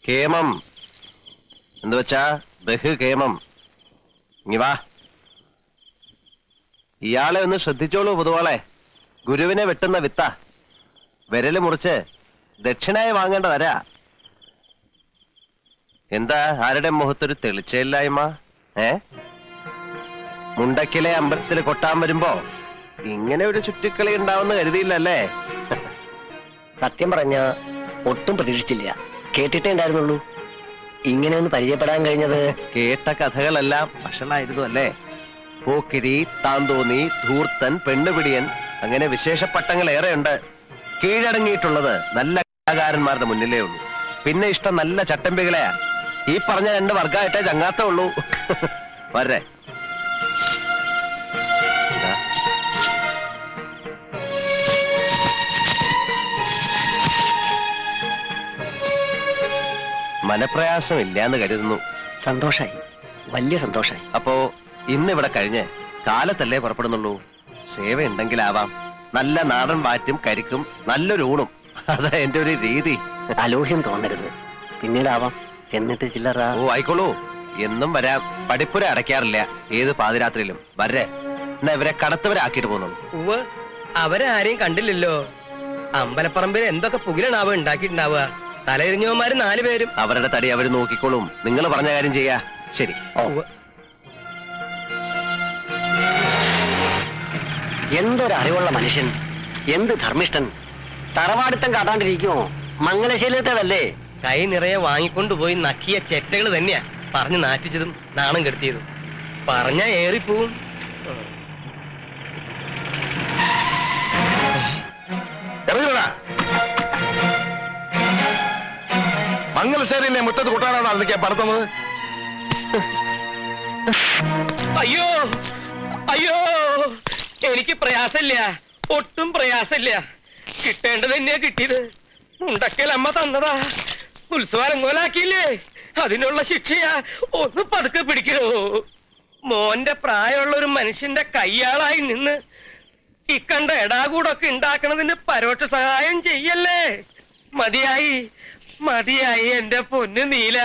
കേമം എന്ന് വെച്ചാ ബഹുകേമം. ഇനി വാ. ഇയാളെ ഒന്ന് ശ്രദ്ധിച്ചോളൂ പൊതുവാളെ. ഗുരുവിനെ വെട്ടുന്ന വിത്ത. വിരല് മുറിച്ച് ദക്ഷിണായി വാങ്ങേണ്ടതരാ. എന്താ ആരുടെ മുഖത്തൊരു തെളിച്ചയില്ലായ്മ? മുണ്ടക്കിലെ അമ്പലത്തിൽ കൊട്ടാൻ വരുമ്പോ ഇങ്ങനെ ഒരു ചുറ്റിക്കളി ഉണ്ടാവുന്ന കരുതിയില്ലല്ലേ? സത്യം പറഞ്ഞ ഒട്ടും പ്രതീക്ഷിച്ചില്ല. കേട്ടിട്ടേ ഉണ്ടായിരുന്നുള്ളൂ. ഇങ്ങനെ ഒന്ന് പരിചയപ്പെടാൻ കഴിഞ്ഞത്. കേട്ട കഥകളെല്ലാം വഷളായിരുന്നു അല്ലേ? പോക്കിരി, താന്തോന്നി, ധൂർത്തൻ, പെണ്ണുപിടിയൻ, അങ്ങനെ വിശേഷ പട്ടങ്ങൾ ഏറെയുണ്ട്. കീഴടങ്ങിയിട്ടുള്ളത് നല്ല കലാകാരന്മാരുടെ മുന്നിലേ ഉള്ളൂ. പിന്നെ ഇഷ്ടം നല്ല ചട്ടമ്പികളെയാ. ഈ പറഞ്ഞ 2 വർഗമായിട്ടേ ചങ്ങാത്തേ ഉള്ളൂ. വരെ മനപ്രയാസം ഇല്ലാന്ന് കരുതുന്നു. സന്തോഷായി, വലിയ സന്തോഷായി. അപ്പോ ഇന്നിവിടെ കഴിഞ്ഞ് കാലത്തല്ലേ പുറപ്പെടുന്നുള്ളൂ? സേവ ഉണ്ടെങ്കിലാവാം. നല്ല നാടൻ വാറ്റും കരിക്കും നല്ലൊരു ഊണും. അതാ എന്റെ ഒരു രീതി. അലോഹ്യം തോന്നരുത്, പിന്നീടാവാം. എന്നിട്ട് ചില്ലറ. ഓ ആയിക്കോളൂ, എന്നും വരാം. പഠിപ്പുര അടയ്ക്കാറില്ല ഏത് പാതിരാത്രിയിലും. വരെ എന്നാ ഇവരെ കടത്തവരാക്കിട്ട് പോകുന്നുള്ളൂ. അവരെ ആരെയും കണ്ടില്ലല്ലോ. അമ്പലപ്പറമ്പിൽ എന്തൊക്കെ പുകിലാണാവുക ഉണ്ടാക്കിയിട്ടുണ്ടാവുക. തലയിരിഞ്ഞവന്മാര് 4 പേരും. അവരുടെ തടി അവര് നോക്കിക്കോളും. നിങ്ങൾ പറഞ്ഞ കാര്യം ചെയ്യാ. ശരി. എന്തൊരു അറിവുള്ള മനുഷ്യൻ, എന്ത് ധർമ്മിഷ്ഠൻ. തറവാടിത്തം കാട്ടാണ്ടിരിക്കുമോ? മംഗലശീലത്തേതല്ലേ? കൈ നിറയെ വാങ്ങിക്കൊണ്ടുപോയി നക്കിയ ചെറ്റകൾ തന്നെയാ പറഞ്ഞു നാറ്റിച്ചതും നാണം കെടുത്തിയതും. പറഞ്ഞ ഏറിപ്പോവും. മംഗലശ്ശേരിയിലെ മുറ്റത്ത് കൂട്ടാനാണ് അതൊക്കെ പറത്തുന്നത്. അയ്യോ അയ്യോ, എനിക്ക് പ്രയാസമില്ല, ഒട്ടും പ്രയാസമില്ല. കിട്ടേണ്ടത് തന്നെയാ കിട്ടിയത്. മുണ്ടക്കൽ അമ്മ തന്നതാ. ഉത്സവം കോലാക്കിയില്ലേ, അതിനുള്ള ശിക്ഷയാ. ഒന്ന് പതുക്കെ പിടിക്കണോ. മോന്റെ പ്രായമുള്ള ഒരു മനുഷ്യന്റെ കയ്യാളായി നിന്ന് ഇക്കണ്ട എടാകൂടൊക്കെ ഉണ്ടാക്കണതിന് പരോക്ഷ സഹായം ചെയ്യല്ലേ. മതിയായി മതിയായി എന്റെ പൊന്നു നീല.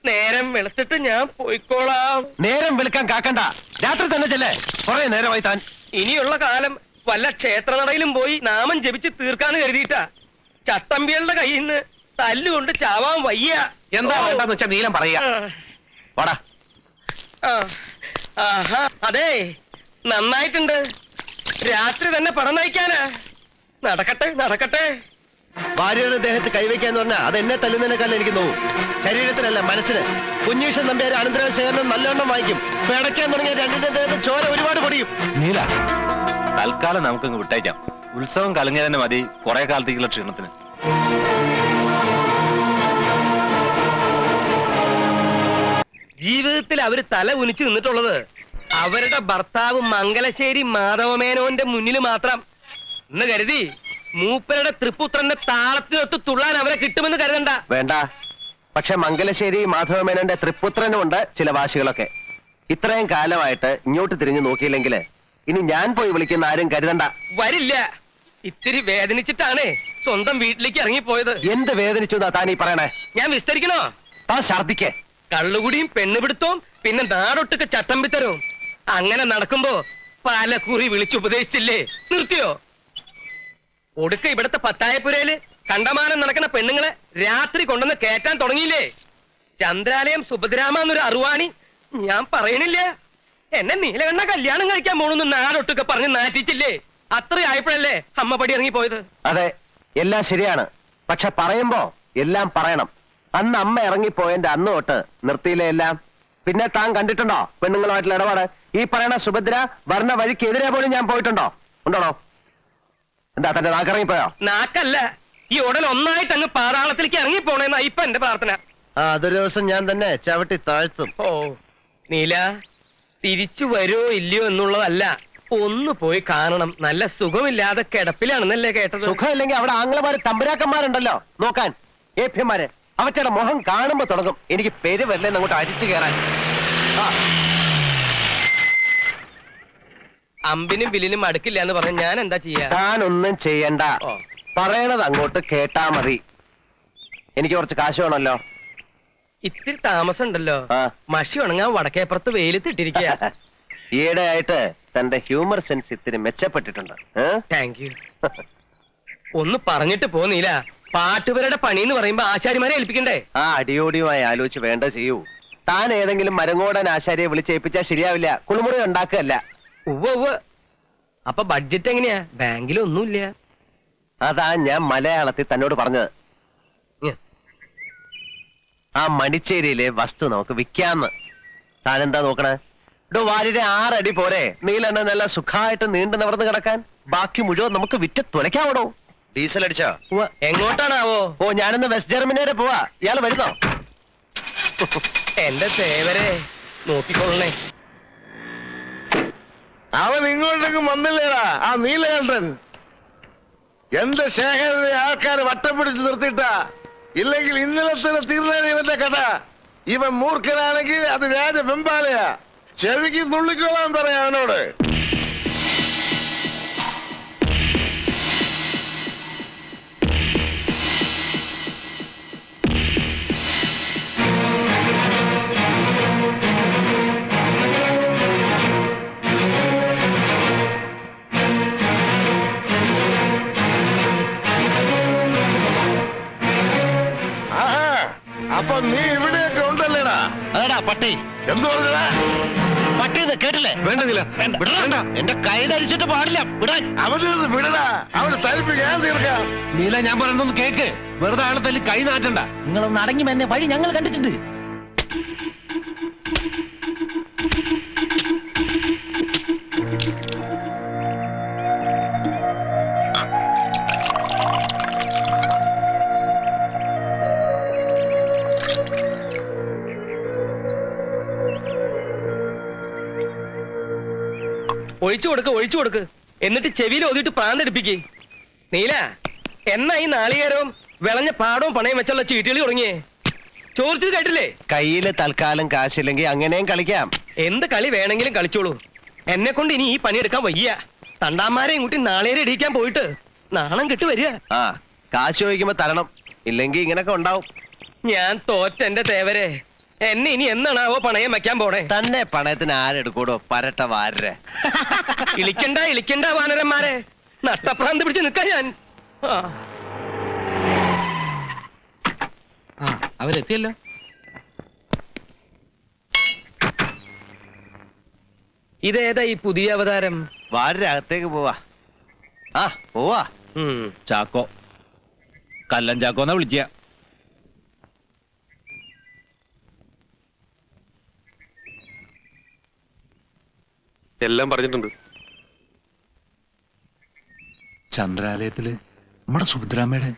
നേരം വെളുത്തിട്ട് ഞാൻ പോയിക്കോളാം. നേരം വെളുക്കാൻ കാക്കണ്ട, രാത്രി തന്നെ ചെല്ലേ. കുറെ നേരമായി താൻ. ഇനിയുള്ള കാലം വല്ല ക്ഷേത്രനടയിലും പോയി നാമം ജപിച്ച് തീർക്കാന്ന് കരുതിയിട്ടാ. ചട്ടമ്പികളുടെ കയ്യിൽ നിന്ന് തല്ലുകൊണ്ട് ചാവാൻ വയ്യ. എന്താ വേണ്ടെന്ന് വെച്ചാ നീലം പറയാ. അതെ, നന്നായിട്ടുണ്ട്. രാത്രി തന്നെ പണം നയിക്കാനാ. നടക്കട്ടെ നടക്കട്ടെ. ഭാര്യയുടെ ദേഹത്ത് കൈവയ്ക്കാന്ന് പറഞ്ഞാൽ അത് എന്നെ തല്ലുന്നതിനേക്കാളും എനിക്ക് നോവും. ശരീരത്തിനല്ല, മനസ്സിന്. കുഞ്ഞീഷൻ നമ്പ്യാർ അനന്തര ശേഖരണം നല്ലവണ്ണം വായിക്കും. പിടയ്ക്കാൻ തുടങ്ങിയ 2ന്റെ ദേഹത്ത് ചോര ഒരുപാട് പൊടിയും. നീല, തൽക്കാലം നമുക്കങ്ങ് വിട്ടയക്കാം. ഉത്സവം കലങ്ങിയ തന്നെ മതി കുറെ കാലത്തേക്കുള്ള ക്ഷീണത്തിന്. ജീവിതത്തിൽ അവര് തല കുനിച്ചു നിന്നിട്ടുള്ളത് അവരുടെ ഭർത്താവ് മംഗലശ്ശേരി മാധവമേനോന്റെ മുന്നിൽ മാത്രം എന്ന് കരുതി മൂപ്പരുടെ തൃപ്പുത്രന്റെ താളത്തിനൊത്ത് തുള്ളാൻ അവരെ കിട്ടുമെന്ന് കരുതണ്ട. വേണ്ട. പക്ഷെ മംഗലശ്ശേരി മാധവമേനോന്റെ തൃപ്പുത്രനുമുണ്ട് ചില വാശികളൊക്കെ. ഇത്രയും കാലമായിട്ട് ഇങ്ങോട്ട് തിരിഞ്ഞു നോക്കിയില്ലെങ്കിൽ ഇനി ഞാൻ പോയി വിളിക്കുന്ന ആരും കരുതണ്ട. വരില്ല. ഇത്തിരി വേദനിച്ചിട്ടാണ് സ്വന്തം വീട്ടിലേക്ക് ഇറങ്ങിപ്പോയത്. എന്ത് വേദനിച്ചു എന്നാ താനീ പറയണേ? ഞാൻ വിസ്തരിക്കണോ? താൻ ഛർദിക്കേ. കള്ളുകുടിയും പെണ്ണുപിടുത്തവും പിന്നെ നാടൊട്ടുക്ക് ചട്ടമ്പിത്തരവും അങ്ങനെ നടക്കുമ്പോ പല കുറി വിളിച്ചുപദേശിച്ചില്ലേ? നിർത്തിയോ? ഒടുക്ക ഇവിടത്തെ പത്തായപ്പുരയില് കണ്ടമാനം നടക്കുന്ന പെണ്ണുങ്ങളെ രാത്രി കൊണ്ടുവന്ന് കേറ്റാൻ തുടങ്ങിയില്ലേ? ചന്ദ്രാലയം സുഭദ്രാമ എന്നൊരു അറുവാണി ഞാൻ പറയണില്ല. എന്നെ നീലകണ്ണ കല്യാണം കഴിക്കാൻ പോണെന്ന് നാടൊട്ടുക്കെ പറഞ്ഞ് നാറ്റിച്ചില്ലേ? അത്രയായപ്പോഴല്ലേ അമ്മ പടി ഇറങ്ങിപ്പോയത്. അതെ, എല്ലാം ശരിയാണ്. പക്ഷെ പറയുമ്പോ എല്ലാം പറയണം. അന്ന് അമ്മ ഇറങ്ങിപ്പോയതിന്റെ അന്ന് തൊട്ട് നിർത്തിയില്ലേ എല്ലാം. പിന്നെ താൻ കണ്ടിട്ടുണ്ടോ പെണ്ണുങ്ങളുമായിട്ടുള്ള ഇടപാട്? ഈ പറയണ സുഭദ്ര വർണ്ണ വഴിക്കെതിരെ പോലും ഞാൻ പോയിട്ടുണ്ടോ? ഉണ്ടോണോ? എന്താ തന്റെ നാക്കിറങ്ങിപ്പോയോ? നാക്കല്ല, ഈ ഉടൻ ഒന്നായിട്ട് അങ്ങ് പാതാളത്തിലേക്ക് ഇറങ്ങിപ്പോണേന്നാ ഇപ്പൊ എന്റെ പ്രാർത്ഥന. അതൊരു ദിവസം ഞാൻ തന്നെ ചവിട്ടി താഴ്ത്തും. ഓ നീല, തിരിച്ചു വരുമോ ഇല്ലയോ എന്നുള്ളതല്ല, ഒന്ന് പോയി കാണണം. നല്ല സുഖമില്ലാതെ കിടപ്പിലാണെന്നല്ലേ കേട്ടത്? സുഖമില്ലെങ്കിൽ അവിടെ ആംഗ്ലമാര് തമ്പുരാക്കന്മാരുണ്ടല്ലോ നോക്കാൻ, ഏഭ്യന്മാര്. അവറ്റയുടെ മുഖം കാണുമ്പോ തുടങ്ങും എനിക്ക് പെരുവല്ലേന്ന് അങ്ങോട്ട് അരിച്ചു കയറാൻ. അമ്പിനും വില്ലിനും അടുക്കില്ല എന്ന് പറഞ്ഞ ഞാൻ എന്താ ചെയ്യാ? താനൊന്നും ചെയ്യണ്ട. പറയണത് അങ്ങോട്ട് കേട്ടാ മതി. എനിക്ക് കുറച്ച് കാശ് വേണമല്ലോ. ഇത്തിരി താമസം ഉണ്ടല്ലോ. ആ. മഷി ഉണങ്ങാൻ വടക്കേപ്പുറത്ത് വെയിലത്തിട്ടിരിക്കുക. ഈയിടെയായിട്ട് തന്റെ ഹ്യൂമർ സെൻസ് ഇത്തിരി മെച്ചപ്പെട്ടിട്ടുണ്ട്. Thank you. ഒന്ന് പറഞ്ഞിട്ട് പോന്നീല. പാട്ടുപേരുടെ പണി എന്ന് പറയുമ്പോ ആശാരിമാരെ ഏൽപ്പിക്കണ്ടേ? ആ അടിയോടിയുമായി ആലോചിച്ച് വേണ്ട ചെയ്യൂ. താൻ ഏതെങ്കിലും മരങ്ങോടൻ ആശാരിയെ വിളിച്ചേൽപ്പിച്ചാൽ ശരിയാവില്ല. കുളിമുറി ഉണ്ടാക്കുകയല്ല. ഉവ്വ് ഉവ്വ്. അപ്പൊ ബഡ്ജറ്റ് എങ്ങനെയാ? ബാങ്കിലൊന്നുമില്ല. അതാ ഞാൻ മലയാളത്തിൽ തന്നോട് പറഞ്ഞത്. ആ മടിച്ചേരിയിലെ വസ്തു നമുക്ക് വിൽക്കാന്ന്. താൻ എന്താ നോക്കണേ? വാരിയുടെ 6 അടി പോരെ നീലെണ്ണ നല്ല സുഖമായിട്ട് നീണ്ടു നിവർന്ന് കിടക്കാൻ? ബാക്കി മുഴുവൻ നമുക്ക് വിറ്റ് തുലയ്ക്കാവണോ? ഡീസൽ അടിച്ചോ? എങ്ങോട്ടാണാവോ? ഓ ഞാനിന്ന് വെസ്റ്റ് ജർമ്മനി വരെ പോവാ. ഇയാള് വരുന്നോ? എന്റെ തേവരെ നോക്കിക്കൊള്ളണേ. അവൻ ഇങ്ങോട്ടേക്ക് വന്നില്ലേടാ ആ നീലകണ്ഠൻ. എന്റെ ശേഖരനെ ആൾക്കാർ വട്ടം പിടിച്ച് നിർത്തിയിട്ടാ. ഇല്ലെങ്കിൽ ഇന്നലെ തന്നെ തീർന്നേനെ ഇവന്റെ കഥ. ഇവൻ മൂർഖനാണെങ്കിൽ അത് രാജ വെമ്പാലയാ. ചെവിക്ക് തുള്ളിക്കോളാൻ പറയാം അവനോട്. അപ്പൊ നീ ഇവിടെയൊക്കെ ഉണ്ടല്ലേടാ? അതെടാ പട്ടി. എന്തു പറഞ്ഞടാ? പട്ടി കേട്ടില്ലേ? വേണ്ടതില്ല. എന്റെ കൈ ധരിച്ചിട്ട് പാടില്ല. വിടാൻ. അവന് വിടടാ. അവന് തരിപ്പ് ഞാൻ തീർക്കാം. നീല ഞാൻ പറയുന്നൊന്ന് കേക്ക്. വെറുതെ ആളെ തല്ലി കൈ നാറ്റണ്ട. നിങ്ങളൊന്ന് അടങ്ങി എന്നെ വഴി ഞങ്ങൾ കണ്ടിട്ടുണ്ട്. ഒഴിച്ചു കൊടുക്ക്. എന്നിട്ട് ചെവിയിൽ ഓതിട്ട് പ്രാന്തെടുപ്പിക്ക്. നീല എന്നാ ഈ നാളികേരവും വിളഞ്ഞ പാടവും പണയം വെച്ചുള്ള ചീട്ടുകളി തുടങ്ങിയേ? ചോദിച്ചത് കേട്ടില്ലേ? കയ്യില് തൽക്കാലം കാശില്ലെങ്കിൽ അങ്ങനെയും കളിക്കാം. എന്ത് കളി വേണമെങ്കിലും കളിച്ചോളൂ. എന്നെ കൊണ്ട് ഇനി ഈ പണിയെടുക്കാൻ വയ്യ. തണ്ടാമാരെയും കൂട്ടി നാളേരെ ഇടിക്കാൻ പോയിട്ട് നാണം കിട്ടു വരിക. ആ കാശ് ചോദിക്കുമ്പോ തരണം. ഇല്ലെങ്കിൽ ഇങ്ങനൊക്കെ ഉണ്ടാവും. ഞാൻ തോറ്റ എന്റെ തേവരെ. എന്നെ ഇനി എന്നാണാവോ പണയം വെക്കാൻ പോണേ? തന്നെ പണയത്തിന് ആരെടുക്കൂടോ? പരട്ട വാരരെ. ഇളിക്കണ്ട വാനരന്മാരെ. നട്ടപ്രാന്ത് പിടിച്ച് നിൽക്കാൻ ഞാൻ. അവരെത്തിയല്ലോ. ഇതേതാ ഈ പുതിയ അവതാരം? വാരരെ അകത്തേക്ക് പോവാ. ആ പോവാ. ചാക്കോ. കല്ലൻ ചാക്കോന്നാ വിളിക്കുക. എല്ലാം പറഞ്ഞിട്ടുണ്ട്. ചന്ദ്രാലയത്തില് നമ്മുടെ സുഭദ്രാമ്മയുടെ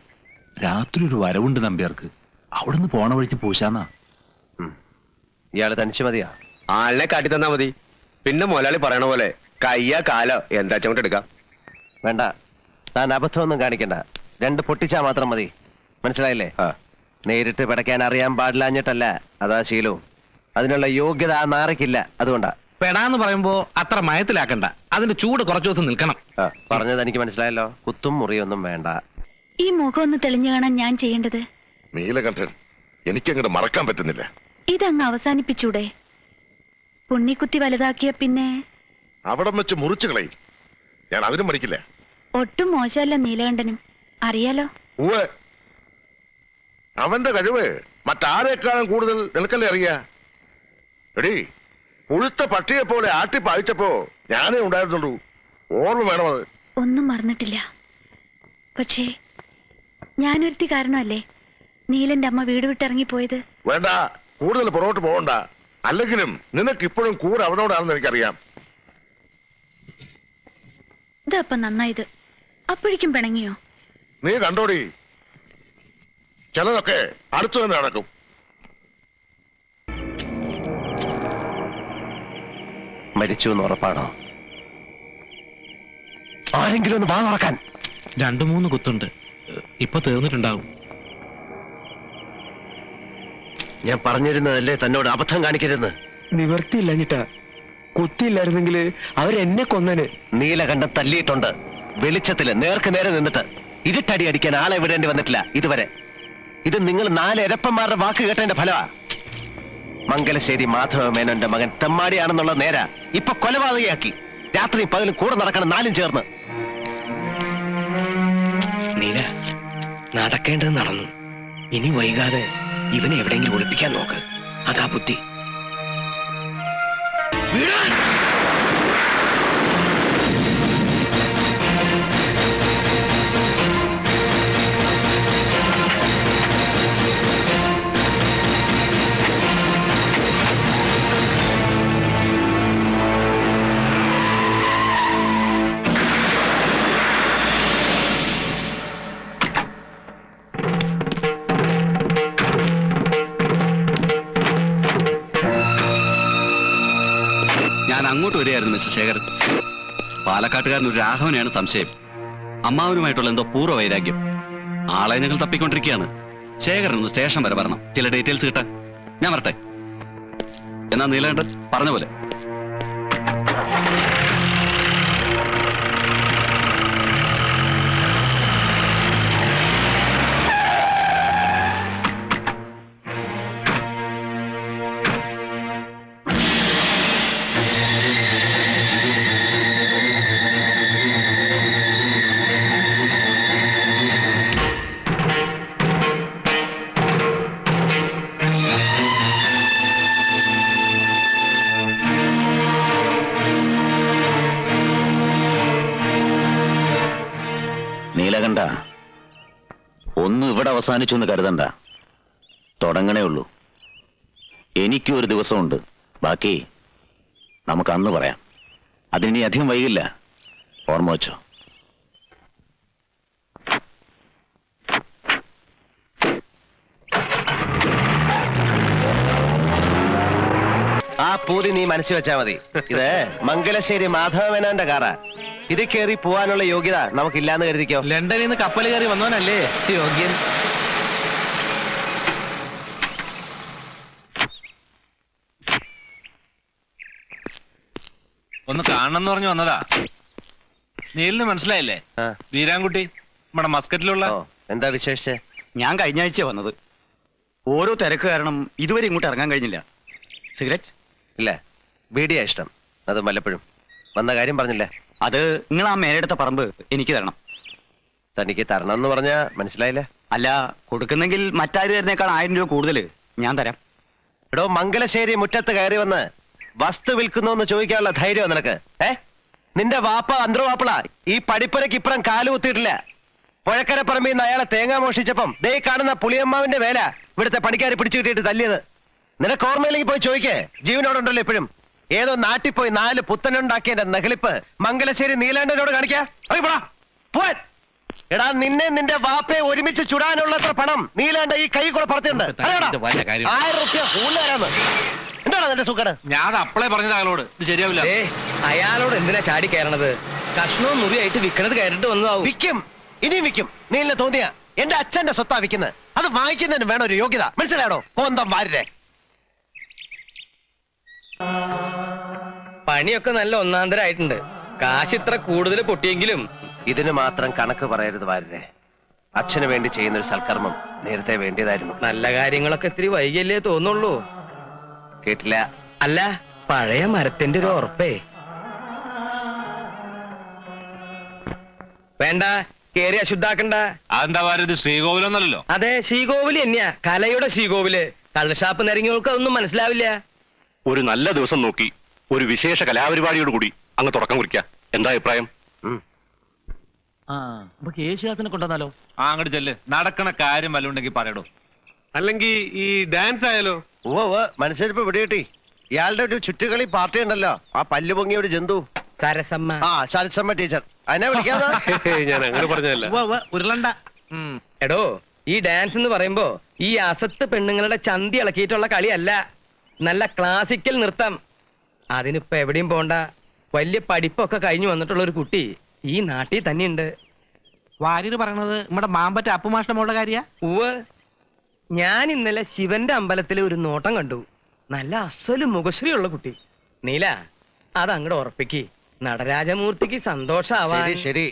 രാത്രി ഒരു വരവുണ്ട് നമ്പ്യാർക്ക്. അവിടുന്ന് പോണ വഴിക്ക് പൂശാന്നാ. ഇയാള് തനിച്ച് മതിയാ? ആളിനെ കാട്ടി തന്നാ മതി. പിന്നെ മുതലാളി പറയണ പോലെ കയ്യാ കാലോ എന്താ കൊണ്ട് എടുക്കാം. വേണ്ട, താൻ അബദ്ധമൊന്നും കാണിക്കണ്ട. 2 പൊട്ടിച്ചാ മാത്രം മതി. മനസ്സിലായില്ലേ? നേരിട്ട് പിടയ്ക്കാൻ അറിയാൻ പാടില്ലാഞ്ഞിട്ടല്ല, അതാ ശീലവും. അതിനുള്ള യോഗ്യത ആ നാറയ്ക്കില്ല. അതുകൊണ്ടാ. പെടാന്ന് പറയുമ്പോ അത്ര മയത്തിലാക്കണ്ട. അതിന്റെ ചൂട് കുറച്ചു ദിവസം നിൽക്കണം. പറഞ്ഞത് എനിക്ക് മനസ്സിലായല്ലോ. കുത്തും മുറിയൊന്നും വേണ്ട. ഈ മുഖം ഒന്ന് തെളിഞ്ഞു കാണാൻ ഞാൻ ചെയ്യേണ്ടത്? നീലകണ്ഠൻ എനിക്കങ്ങോട്ട് മറക്കാൻ പറ്റുന്നില്ല. ഇതങ്ങ് അവസാനിപ്പിച്ചൂടെ? പുണ്ണിക്കുത്തി വലുതാക്കിയ പിന്നെ അവിടെ വെച്ച് മുറിച്ചു കളയും. ഞാൻ അതിനും മടിക്കില്ല. ഒട്ടും മോശമല്ല നീലകണ്ഠനും, അറിയാലോ. ഉവ്വ്. അവന്റെ കഴിവ് മറ്റാരേക്കാളും കൂടുതൽ നിനക്കല്ലേ അറിയാ. എടീ, പുഴുത്ത പട്ടിയെ പോലെ ആട്ടിപ്പായിച്ചപ്പോ ഞാനേ ഉണ്ടായിരുന്നുള്ളൂ. ഓർമ്മ വേണമത്. ഒന്നും മറന്നിട്ടില്ല. പക്ഷേ ഞാനൊരുത്തി കാരണമല്ലേ നീലന്റെ അമ്മ വീട് വിട്ടിറങ്ങിപ്പോയത്? വേണ്ട, കൂടുതൽ പുറകോട്ട് പോകണ്ട. അല്ലെങ്കിലും നിനക്ക് ഇപ്പോഴും കൂടെ അവനോടാണെന്ന് എനിക്കറിയാം. ഇതപ്പൊ നന്നായത്. അപ്പോഴേക്കും പിണങ്ങിയോ? നീ കണ്ടോടി, ചിലതൊക്കെ അടുത്തു തന്നെ നടക്കും. മരിച്ചു എന്ന് ഉറപ്പാണോ? ആരെങ്കിലും ഒന്ന് വാ തുറക്കാൻ. 2-3 കുത്തുണ്ട്. ഇപ്പൊ തീർന്നിട്ടുണ്ടാവും. ഞാൻ പറഞ്ഞിരുന്നതല്ലേ തന്നോട് അബദ്ധം കാണിക്കരുതെന്ന്? നിവർത്തിയില്ലഞ്ഞിട്ടാ. കുത്തിയില്ലായിരുന്നെങ്കിൽ അവരെന്നെ കൊന്നന്. നീലകണ്ഠൻ തല്ലിയിട്ടുണ്ട്. വെളിച്ചത്തില് നേർക്ക് നേരെ നിന്നിട്ട്. ഇരുട്ടടി അടിക്കാൻ ആളെ വിടേണ്ടി വന്നിട്ടില്ല ഇതുവരെ. ഇത് നിങ്ങൾ 4 എരപ്പന്മാരുടെ വാക്ക് കേട്ടതിന്റെ ഫലമാ. മംഗലശ്ശേരി മാധവ മേനോന്റെ മകൻ തെമ്മാടിയാണെന്നുള്ള നേരാ. ഇപ്പൊ കൊലപാതകയാക്കി. രാത്രി പകലും കൂടെ നടക്കണം, നാലും ചേർന്ന്. നീല, നടക്കേണ്ടത് നടന്നു. ഇനി വൈകാതെ ഇവനെ എവിടെയെങ്കിലും ഒളിപ്പിക്കാൻ നോക്ക്. അതാ ബുദ്ധി. ഞാൻ അങ്ങോട്ട് വരികയായിരുന്നു മിസ്റ്റർ ശേഖർ. പാലക്കാട്ടുകാരൻ ഒരു രാഘവനെയാണ് സംശയം. അമ്മാവനുമായിട്ടുള്ള എന്തോ പൂർവ്വ വൈരാഗ്യം. ആളെ ഞങ്ങൾ തപ്പിക്കൊണ്ടിരിക്കുകയാണ്. ശേഖരനൊന്ന് സ്റ്റേഷൻ വരെ വരണം, ചില ഡീറ്റെയിൽസ് കിട്ടാൻ. ഞാൻ വരട്ടെ. എന്നാ നീലകണ്ഠൻ പറഞ്ഞ പോലെ. നീലകണ്ഠ, ഒന്നും ഇവിടെ അവസാനിച്ചു എന്ന് കരുതണ്ട. തുടങ്ങണേ ഉള്ളൂ. എനിക്കും ഒരു ദിവസമുണ്ട്. ബാക്കി നമുക്ക് അന്ന് പറയാം. അതിനി അധികം വൈകില്ല. ഓർമ്മ വെച്ചോ. ആ പൂതി നീ മനസ്സിൽ വെച്ചാ മതി. ഇത് മംഗലശ്ശേരി മാധവമേനോന്റെ കാറാ. ഇത് കയറി പോവാനുള്ള യോഗ്യത നമുക്കില്ലാന്ന് കരുതിക്കോ. ലണ്ടനിൽ നിന്ന് കപ്പൽ കയറി വന്നവനല്ലേ യോഗ്യൻ. ഒന്ന് കാണണമെന്ന് പറഞ്ഞു വന്നതാ. നീലിന് മനസ്സിലായില്ലേ? വീരാൻകുട്ടി, നമ്മുടെ മസ്കറ്റിലുള്ള. എന്താ വിശേഷിച്ച്? ഞാൻ കഴിഞ്ഞ ആഴ്ച വന്നത്. ഓരോ തിരക്ക് കാരണം ഇതുവരെ ഇങ്ങോട്ട് ഇറങ്ങാൻ കഴിഞ്ഞില്ല. സിഗരറ്റ് ഇല്ല, ബീഡിയാ ഇഷ്ടം. അത് വല്ലപ്പോഴും. വന്ന കാര്യം പറഞ്ഞില്ലേ? അത് നിങ്ങൾ ആ മേലെടുത്ത പറമ്പ് എനിക്ക് തരണം. തനിക്ക് തരണം എന്ന് പറഞ്ഞാ മനസ്സിലായില്ല. അല്ല, കൊടുക്കുന്നെങ്കിൽ മറ്റാര് തരുന്നേക്കാൾ 1000 രൂപ കൂടുതൽ ഞാൻ തരാം. എടോ, മംഗലശ്ശേരി മുറ്റത്ത് കയറി വന്ന് വസ്തു വിൽക്കുന്നു എന്ന് ചോദിക്കാനുള്ള ധൈര്യം നിനക്ക്? നിന്റെ വാപ്പ അന്തർവാപ്പിള ഈ പടിപ്പുരക്ക് ഇപ്പുറം കാല് കുത്തിയിട്ടില്ല. പുഴക്കര പറമ്പിൽ നിന്ന് അയാളെ തേങ്ങ മോഷിച്ചപ്പം ദേ കാണുന്ന പുളിയമ്മാവിന്റെ വേല ഇവിടുത്തെ പണിക്കാരെ പിടിച്ചു കിട്ടിയിട്ട് തല്ലിയത്. നിനക്ക് ഓർമ്മയിലേക്ക് പോയി ചോദിക്കേ. ജീവനോടുണ്ടല്ലോ ഇപ്പോഴും. ഏതോ നാട്ടിൽ പോയി 4 പുത്തനുണ്ടാക്കിയതിന്റെ നഹലിപ്പ് മംഗലശ്ശേരി നീലാണ്ടനോട് കാണിക്കാ. എടാ, നിന്നെ നിന്റെ വാപ്പയെ ഒരുമിച്ച് ചുടാനുള്ളത്ര പണം നീലാണ്ട ഈ കൈ കൂടെ പറത്തിയുണ്ട്. 1000 റുപ്യ കൂടുതലാരാന്ന്. എന്താണ് നിന്റെ സുഖം? ഞാൻ അപ്പളേ പറഞ്ഞത് അയാളോട് ഇത് ശരിയാവില്ല. അയാളോട് എന്തിനാ ചാടി കയറണത്? കഷ്ണവും മുറിയായിട്ട് വിൽക്കണത് കയറിട്ട് വന്നതാവും. വിൽക്കും, ഇനിയും വിൽക്കും. നീലിനെ തോന്നിയ എന്റെ അച്ഛന്റെ സ്വത്താ വിൽക്കുന്നത്. അത് വാങ്ങിക്കുന്നതിന് വേണം ഒരു യോഗ്യത. മനസ്സിലായോ? കോന്തം വാരിരെ. പണിയൊക്കെ നല്ല ഒന്നാന്തരായിട്ടുണ്ട്. കാശ് ഇത്ര കൂടുതൽ പൊട്ടിയെങ്കിലും ഇതിന് മാത്രം കണക്ക് പറയരുത് വാരിരെ. അച്ഛന് വേണ്ടി ചെയ്യുന്ന ഒരു സൽക്കർമ്മം നേരത്തെ വേണ്ടിയതായിരുന്നു. നല്ല കാര്യങ്ങളൊക്കെ ഇത്തിരി വൈകിയല്ലേ തോന്നുള്ളൂ. കേട്ടില്ല? അല്ല, പഴയ മരത്തിന്റെ ഒരു ഉറപ്പേ. വേണ്ട, കേറി അശുദ്ധാക്കണ്ട. അതെന്താ വാരത്? ശ്രീകോവിലൊന്നല്ലോ. അതെ, ശ്രീകോവില് തന്നെയാ. കലയുടെ ശ്രീകോവില്. കള്ളഷാപ്പ് നിരങ്ങിയവർക്ക് അതൊന്നും മനസ്സിലാവില്ല. ഒരു നല്ല ദിവസം നോക്കി ഒരു വിശേഷ കലാപരിപാടിയോട് കൂടി അങ്ങ് തുടക്കം കുറിക്കാം. എന്താ അഭിപ്രായം? നമുക്ക് യേശുദാസിനെ കൊണ്ടുവന്നാലോ? അങ്ങോട്ട് ചെല്ല്. നടക്കണ കാര്യം വല്ലുണ്ടെങ്കിൽ പറയടോ. അല്ലെങ്കിൽ ഈ ഡാൻസ് ആയാലോ? മനസ്സിലിപ്പോ പിടികിട്ടി. ഇയാളുടെ ഒരു ചുറ്റുകളി പാർട്ടി ഉണ്ടല്ലോ, ആ പല്ലു പൊങ്ങിയ ഒരു ജന്തു. സരസമ്മ. ആ, സരസമ്മ ടീച്ചർ. അതിനെ വിളിക്കാതെ. ഞാൻ അങ്ങനെ പറഞ്ഞതല്ല. ഉരുളണ്ട. എടോ, ഈ ഡാൻസ് എന്ന് പറയുമ്പോ ഈ അസത്ത് പെണ്ണുങ്ങളുടെ ചന്തി ഇളക്കിയിട്ടുള്ള കളിയല്ല. നല്ല ക്ലാസിക്കൽ നൃത്തം. അതിനിപ്പോ എവിടെയും പോണ്ട. വലിയ പഠിപ്പൊക്കെ കഴിഞ്ഞു വന്നിട്ടുള്ള ഒരു കുട്ടി ഈ നാട്ടിൽ തന്നെയുണ്ട്. വാര്യര് പറയണത് നമ്മുടെ മാമ്പറ്റ അപ്പുമാഷ്ട മോളുടെ കാര്യ. ഉവ്, ഞാൻ ഇന്നലെ ശിവന്റെ അമ്പലത്തിലെ ഒരു നോട്ടം കണ്ടു. നല്ല അസല് മുഖശ്രീയുള്ള കുട്ടി. നീല, അത് അങ്ങോട്ട് ഉറപ്പിക്ക്. നടരാജമൂർത്തിക്ക് സന്തോഷാവാൻ. ശരി,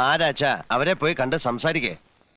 ആരാച്ചാ അവരെ പോയി കണ്ട് സംസാരിക്കേ.